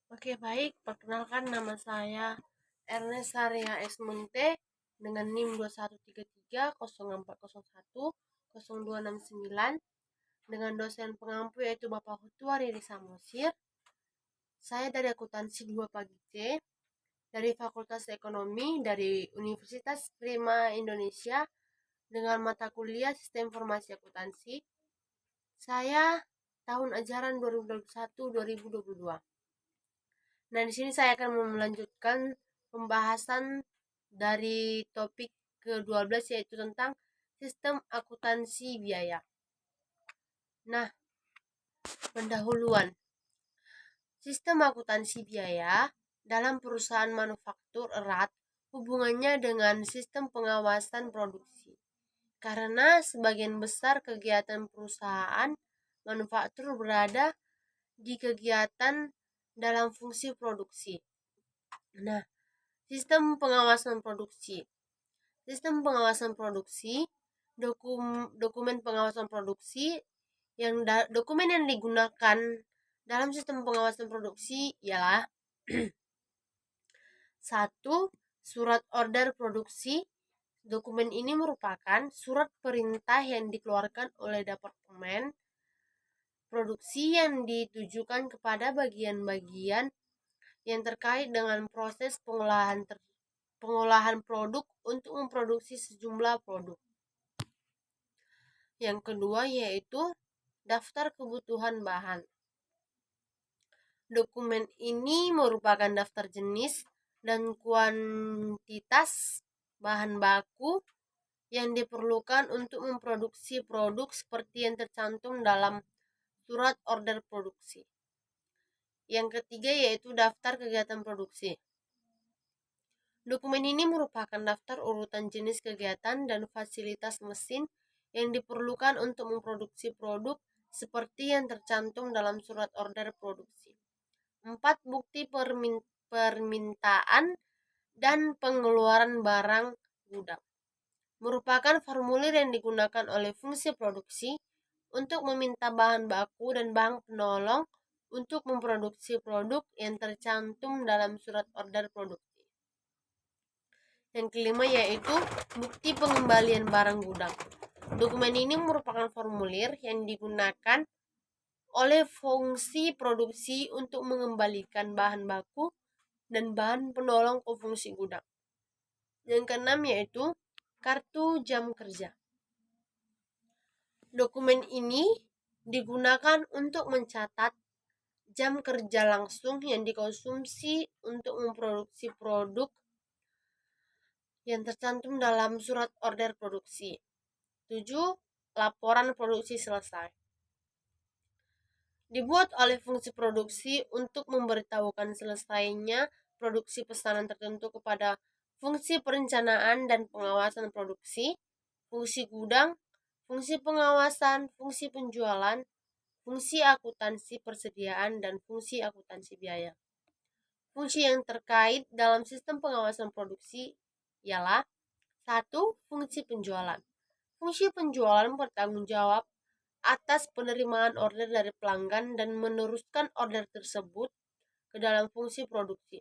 Oke, baik. Perkenalkan nama saya Ernest Saria S. Munte dengan NIM 2133 0401 0269 dengan dosen pengampu yaitu Bapak Hutua Riri Samosir. Saya dari akuntansi 2 Pagi C dari Fakultas Ekonomi dari Universitas Prima Indonesia dengan mata kuliah Sistem Informasi Akuntansi. Saya tahun ajaran 2021-2022. Nah, di sini saya akan melanjutkan pembahasan dari topik ke-12 yaitu tentang sistem akuntansi biaya. Nah, pendahuluan. Sistem akuntansi biaya dalam perusahaan manufaktur erat hubungannya dengan sistem pengawasan produksi. Karena sebagian besar kegiatan perusahaan manufaktur berada di kegiatan dalam fungsi produksi. Nah, sistem pengawasan produksi. Sistem pengawasan produksi, dokumen pengawasan produksi dokumen yang digunakan dalam sistem pengawasan produksi ialah 1. Surat order produksi. Dokumen ini merupakan surat perintah yang dikeluarkan oleh Departemen Produksi yang ditujukan kepada bagian-bagian yang terkait dengan proses pengolahan produk untuk memproduksi sejumlah produk. Yang kedua yaitu daftar kebutuhan bahan. Dokumen ini merupakan daftar jenis dan kuantitas bahan baku yang diperlukan untuk memproduksi produk seperti yang tercantum dalam surat order produksi. Yang ketiga yaitu daftar kegiatan produksi. Dokumen ini merupakan daftar urutan jenis kegiatan dan fasilitas mesin yang diperlukan untuk memproduksi produk seperti yang tercantum dalam surat order produksi. 4. Bukti permintaan dan pengeluaran barang gudang. Merupakan formulir yang digunakan oleh fungsi produksi untuk meminta bahan baku dan bahan penolong untuk memproduksi produk yang tercantum dalam surat order produksi. Yang kelima yaitu bukti pengembalian barang gudang. Dokumen ini merupakan formulir yang digunakan oleh fungsi produksi untuk mengembalikan bahan baku dan bahan penolong ke fungsi gudang. Yang keenam yaitu kartu jam kerja. Dokumen ini digunakan untuk mencatat jam kerja langsung yang dikonsumsi untuk memproduksi produk yang tercantum dalam surat order produksi. 7. Laporan produksi selesai. Dibuat oleh fungsi produksi untuk memberitahukan selesainya produksi pesanan tertentu kepada fungsi perencanaan dan pengawasan produksi, fungsi gudang, fungsi pengawasan, fungsi penjualan, fungsi akuntansi persediaan, dan fungsi akuntansi biaya. Fungsi yang terkait dalam sistem pengawasan produksi ialah 1. Fungsi penjualan. Fungsi penjualan bertanggung jawab atas penerimaan order dari pelanggan dan meneruskan order tersebut ke dalam fungsi produksi.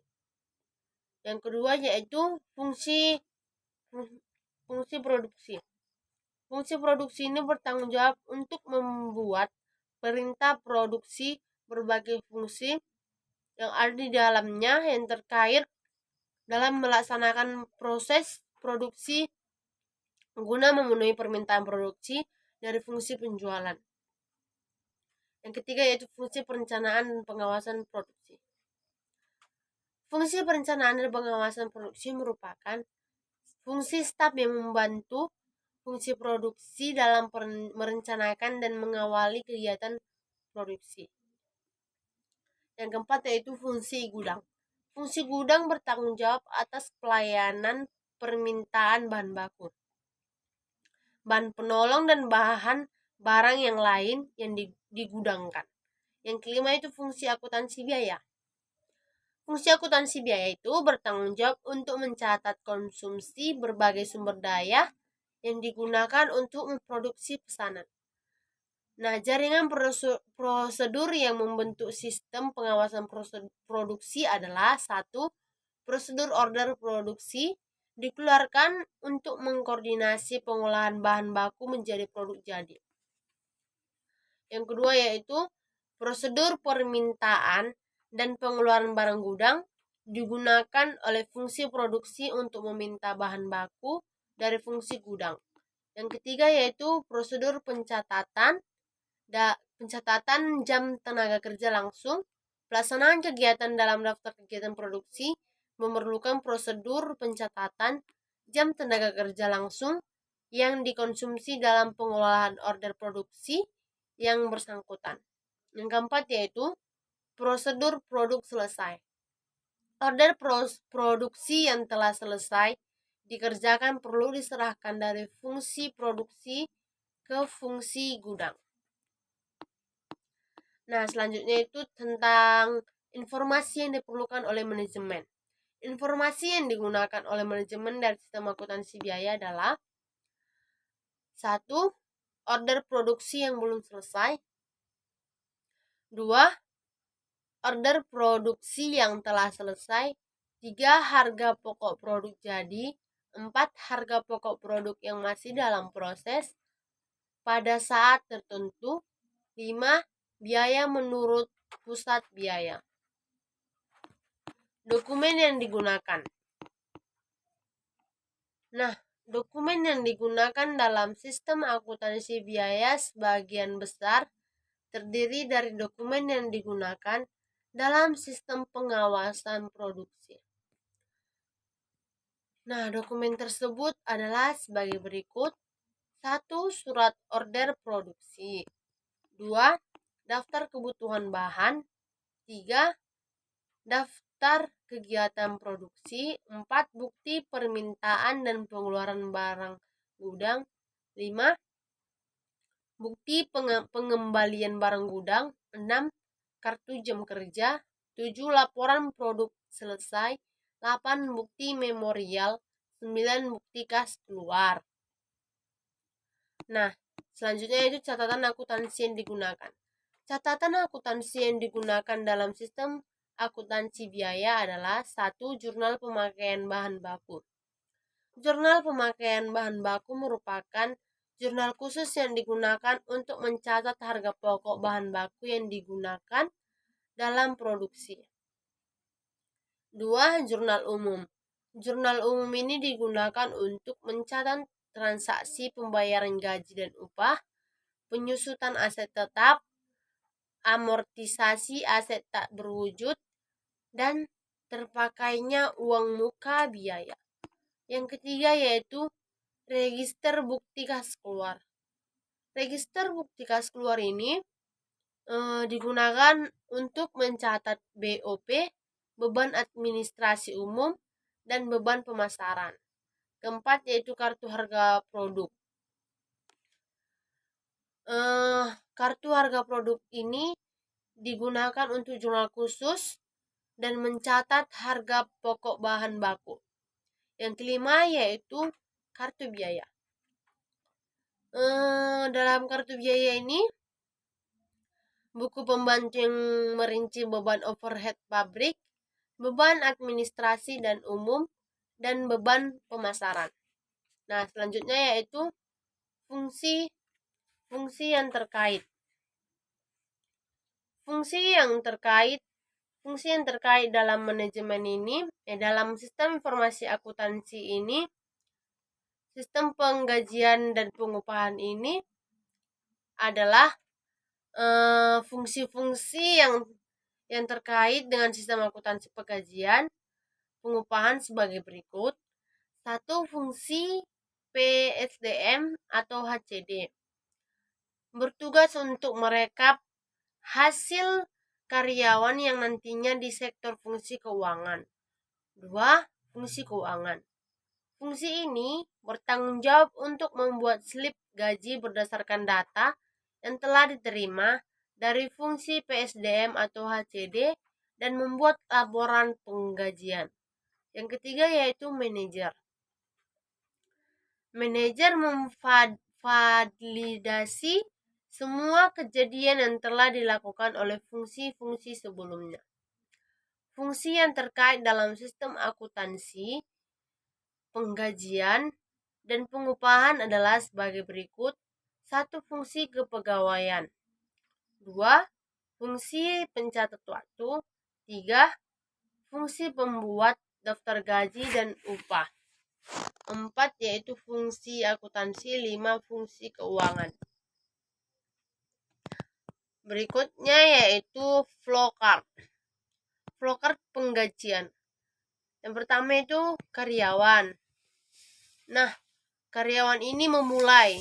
Yang kedua yaitu fungsi produksi. Fungsi produksi ini bertanggung jawab untuk membuat perintah produksi berbagai fungsi yang ada di dalamnya yang terkait dalam melaksanakan proses produksi guna memenuhi permintaan produksi dari fungsi penjualan. Yang ketiga yaitu fungsi perencanaan dan pengawasan produksi. Fungsi perencanaan dan pengawasan produksi merupakan fungsi staf yang membantu fungsi produksi dalam merencanakan dan mengawali kegiatan produksi. Yang keempat yaitu fungsi gudang. Fungsi gudang bertanggung jawab atas pelayanan permintaan bahan baku, bahan penolong, dan barang yang lain yang digudangkan. Yang kelima itu fungsi akuntansi biaya. Fungsi akuntansi biaya itu bertanggung jawab untuk mencatat konsumsi berbagai sumber daya yang digunakan untuk memproduksi pesanan. Nah, jaringan prosedur yang membentuk sistem pengawasan produksi adalah: satu, prosedur order produksi dikeluarkan untuk mengkoordinasi pengolahan bahan baku menjadi produk jadi. Yang kedua yaitu prosedur permintaan dan pengeluaran barang gudang digunakan oleh fungsi produksi untuk meminta bahan baku dari fungsi gudang. Yang ketiga yaitu prosedur pencatatan jam tenaga kerja langsung. Pelaksanaan kegiatan dalam daftar kegiatan produksi memerlukan prosedur pencatatan jam tenaga kerja langsung yang dikonsumsi dalam pengolahan order produksi yang bersangkutan. Yang keempat yaitu prosedur produk selesai. Order produksi yang telah selesai dikerjakan perlu diserahkan dari fungsi produksi ke fungsi gudang. Nah, selanjutnya itu tentang informasi yang diperlukan oleh manajemen. Informasi yang digunakan oleh manajemen dari sistem akuntansi biaya adalah: satu, order produksi yang belum selesai. Dua, order produksi yang telah selesai. Tiga, harga pokok produk jadi. Empat, harga pokok produk yang masih dalam proses pada saat tertentu. Lima, biaya menurut pusat biaya. Dokumen yang digunakan. Nah, dokumen yang digunakan dalam sistem akuntansi biaya sebagian besar terdiri dari dokumen yang digunakan dalam sistem pengawasan produksi. Nah, dokumen tersebut adalah sebagai berikut: 1. Surat order produksi. 2. Daftar kebutuhan bahan. 3. Daftar kegiatan produksi. 4. Bukti permintaan dan pengeluaran barang gudang. 5. Bukti pengembalian barang gudang. 6. Kartu jam kerja. 7. Laporan produk selesai. 8. Bukti memorial. 9. Bukti kas keluar. Nah, selanjutnya itu catatan akuntansi yang digunakan. Catatan akuntansi yang digunakan dalam sistem akuntansi biaya adalah: 1. Jurnal pemakaian bahan baku. Jurnal pemakaian bahan baku merupakan jurnal khusus yang digunakan untuk mencatat harga pokok bahan baku yang digunakan dalam produksi. 2. Jurnal umum. Jurnal umum ini digunakan untuk mencatat transaksi pembayaran gaji dan upah, penyusutan aset tetap, amortisasi aset tak berwujud, dan terpakainya uang muka biaya. Yang ketiga yaitu register bukti kas keluar. Register bukti kas keluar ini digunakan untuk mencatat BOP, beban administrasi umum, dan beban pemasaran. Keempat yaitu kartu harga produk. Kartu harga produk ini digunakan untuk jurnal khusus dan mencatat harga pokok bahan baku. Yang kelima yaitu kartu biaya. Dalam kartu biaya ini, buku pembantu yang merinci beban overhead pabrik, beban administrasi dan umum, dan beban pemasaran. Nah, selanjutnya yaitu fungsi yang terkait. Fungsi yang terkait dalam manajemen ini, dalam sistem informasi akuntansi ini, sistem penggajian dan pengupahan ini adalah fungsi-fungsi yang terkait dengan sistem akuntansi penggajian pengupahan sebagai berikut. 1. Fungsi PSDM atau HCD bertugas untuk merekap hasil karyawan yang nantinya di sektor fungsi keuangan. 2. Fungsi keuangan. Fungsi ini bertanggung jawab untuk membuat slip gaji berdasarkan data yang telah diterima dari fungsi PSDM atau HCD dan membuat laporan penggajian. Yang ketiga yaitu manajer. Manajer memvalidasi semua kejadian yang telah dilakukan oleh fungsi-fungsi sebelumnya. Fungsi yang terkait dalam sistem akuntansi, penggajian, dan pengupahan adalah sebagai berikut. 1. Fungsi kepegawaian. 2. Fungsi pencatat waktu. 3. Fungsi pembuat daftar gaji dan upah. 4. Yaitu fungsi akuntansi. 5. Fungsi keuangan. Berikutnya yaitu flowchart. Flowchart penggajian. Yang pertama itu karyawan. Nah, karyawan ini memulai.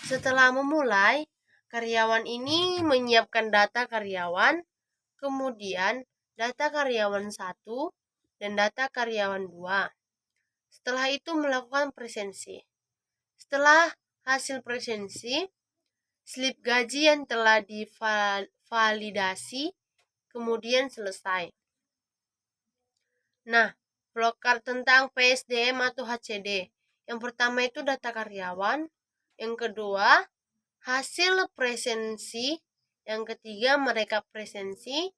Setelah memulai, karyawan ini menyiapkan data karyawan, kemudian data karyawan 1 dan data karyawan 2. Setelah itu melakukan presensi. Setelah hasil presensi, slip gaji yang telah divalidasi, kemudian selesai. Nah, flowchart tentang PSDM atau HCD. Yang pertama itu data karyawan, yang kedua hasil presensi, yang ketiga merekap presensi,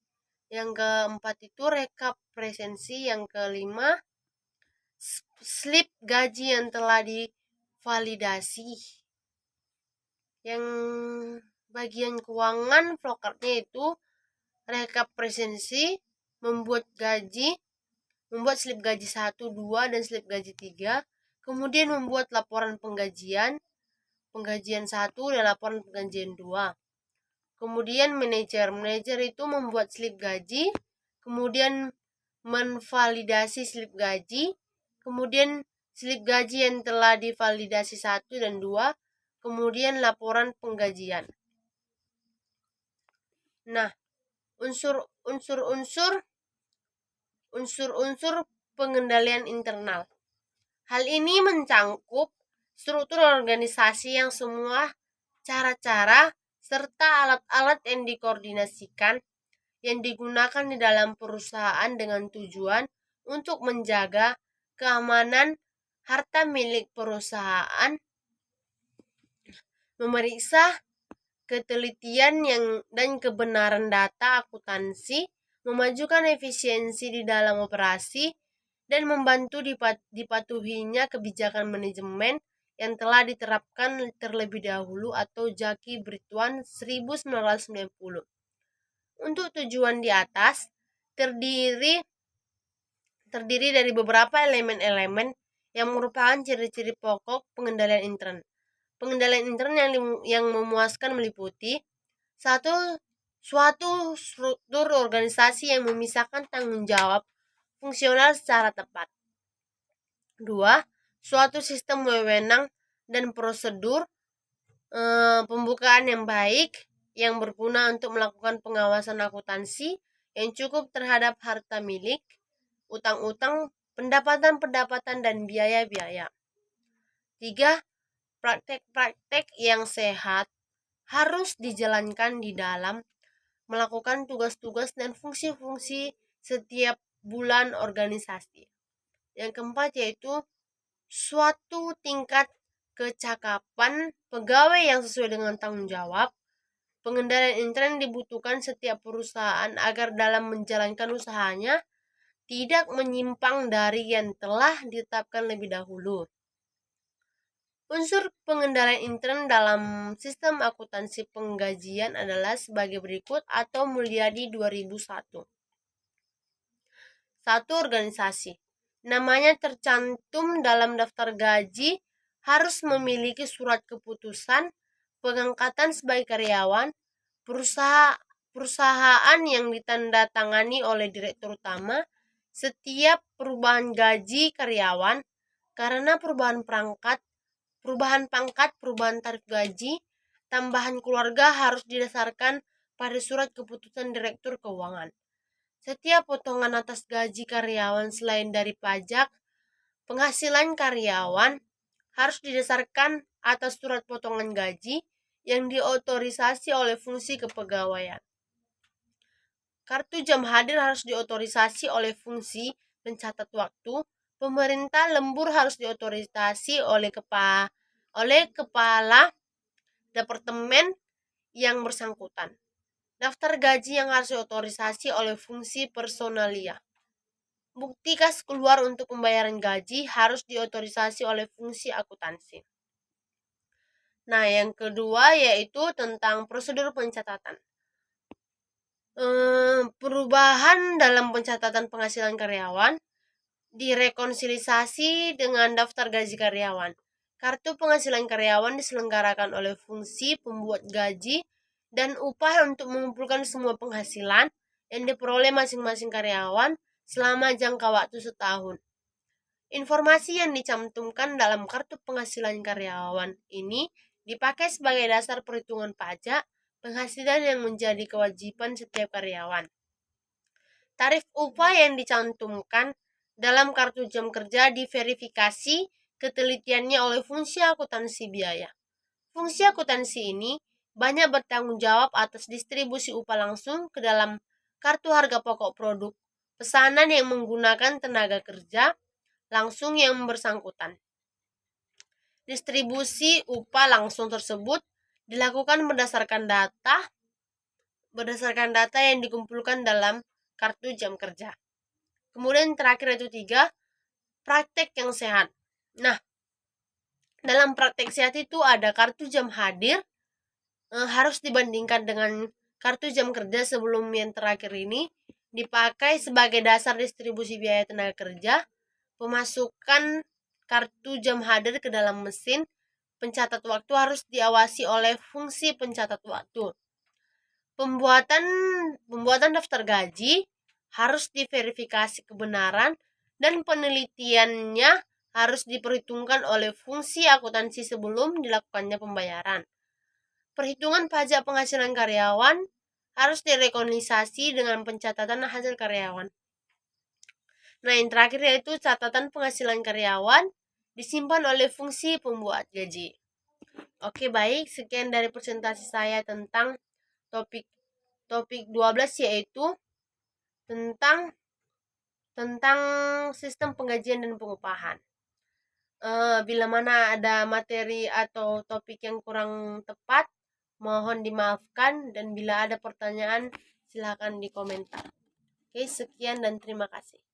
yang keempat itu rekap presensi, yang kelima slip gaji yang telah divalidasi. Yang bagian keuangan flowchartnya itu rekap presensi, membuat slip gaji 1, 2, dan slip gaji 3, kemudian membuat laporan penggajian 1 dan laporan penggajian 2. Kemudian manajer itu membuat slip gaji, kemudian menvalidasi slip gaji, kemudian slip gaji yang telah divalidasi 1 dan 2, kemudian laporan penggajian. Nah, unsur-unsur pengendalian internal. Hal ini mencangkup struktur organisasi yang semua cara-cara serta alat-alat yang dikoordinasikan yang digunakan di dalam perusahaan dengan tujuan untuk menjaga keamanan harta milik perusahaan, memeriksa ketelitian dan kebenaran data akuntansi, memajukan efisiensi di dalam operasi, dan membantu dipatuhinya kebijakan manajemen yang telah diterapkan terlebih dahulu atau Jaki Brituan 1990. Untuk tujuan di atas terdiri dari beberapa elemen-elemen yang merupakan ciri-ciri pokok pengendalian intern. Pengendalian intern yang memuaskan meliputi: 1. Suatu struktur organisasi yang memisahkan tanggung jawab fungsional secara tepat. 2. Suatu sistem wewenang dan prosedur pembukaan yang baik yang berguna untuk melakukan pengawasan akuntansi yang cukup terhadap harta milik, utang-utang, pendapatan-pendapatan, dan biaya-biaya. 3. Praktek-praktek yang sehat harus dijalankan di dalam melakukan tugas-tugas dan fungsi-fungsi setiap bulan organisasi. Yang keempat yaitu suatu tingkat kecakapan pegawai yang sesuai dengan tanggung jawab. Pengendalian intern dibutuhkan setiap perusahaan agar dalam menjalankan usahanya tidak menyimpang dari yang telah ditetapkan lebih dahulu. Unsur pengendalian intern dalam sistem akuntansi penggajian adalah sebagai berikut atau Mulyadi 2001. 1. Organisasi. Namanya tercantum dalam daftar gaji harus memiliki surat keputusan pengangkatan sebagai karyawan, perusahaan yang ditandatangani oleh direktur utama. Setiap perubahan gaji karyawan karena perubahan pangkat, perubahan tarif gaji, tambahan keluarga harus didasarkan pada surat keputusan direktur keuangan. Setiap potongan atas gaji karyawan selain dari pajak penghasilan karyawan harus didasarkan atas surat potongan gaji yang diotorisasi oleh fungsi kepegawaian. Kartu jam hadir harus diotorisasi oleh fungsi pencatat waktu. Pemerintah lembur harus diotorisasi oleh kepala departemen yang bersangkutan. Daftar gaji yang harus diotorisasi oleh fungsi personalia. Bukti kas keluar untuk pembayaran gaji harus diotorisasi oleh fungsi akuntansi. Nah, yang kedua yaitu tentang prosedur pencatatan. Perubahan dalam pencatatan penghasilan karyawan direkonsilisasi dengan daftar gaji karyawan. Kartu penghasilan karyawan diselenggarakan oleh fungsi pembuat gaji dan upah untuk mengumpulkan semua penghasilan yang diperoleh masing-masing karyawan selama jangka waktu setahun. Informasi yang dicantumkan dalam kartu penghasilan karyawan ini dipakai sebagai dasar perhitungan pajak penghasilan yang menjadi kewajiban setiap karyawan. Tarif upah yang dicantumkan dalam kartu jam kerja diverifikasi ketelitiannya oleh fungsi akuntansi biaya. Fungsi akuntansi ini banyak bertanggung jawab atas distribusi upah langsung ke dalam kartu harga pokok produk pesanan yang menggunakan tenaga kerja langsung yang bersangkutan. Distribusi upah langsung tersebut dilakukan berdasarkan data yang dikumpulkan dalam kartu jam kerja. Kemudian terakhir itu 3, praktek yang sehat. Nah, dalam praktek sehat itu ada kartu jam hadir harus dibandingkan dengan kartu jam kerja sebelum yang terakhir ini dipakai sebagai dasar distribusi biaya tenaga kerja. Pemasukan kartu jam hadir ke dalam mesin pencatat waktu harus diawasi oleh fungsi pencatat waktu. Pembuatan daftar gaji harus diverifikasi kebenaran dan penelitiannya harus diperhitungkan oleh fungsi akuntansi sebelum dilakukannya pembayaran. Perhitungan pajak penghasilan karyawan harus direkonsilisasi dengan pencatatan hasil karyawan. Nah, yang terakhir yaitu catatan penghasilan karyawan disimpan oleh fungsi pembuat gaji. Oke, baik, sekian dari presentasi saya tentang topik 12 yaitu tentang sistem penggajian dan pengupahan. Bila mana ada materi atau topik yang kurang tepat, mohon dimaafkan, dan bila ada pertanyaan silakan di komentar. Oke, sekian dan terima kasih.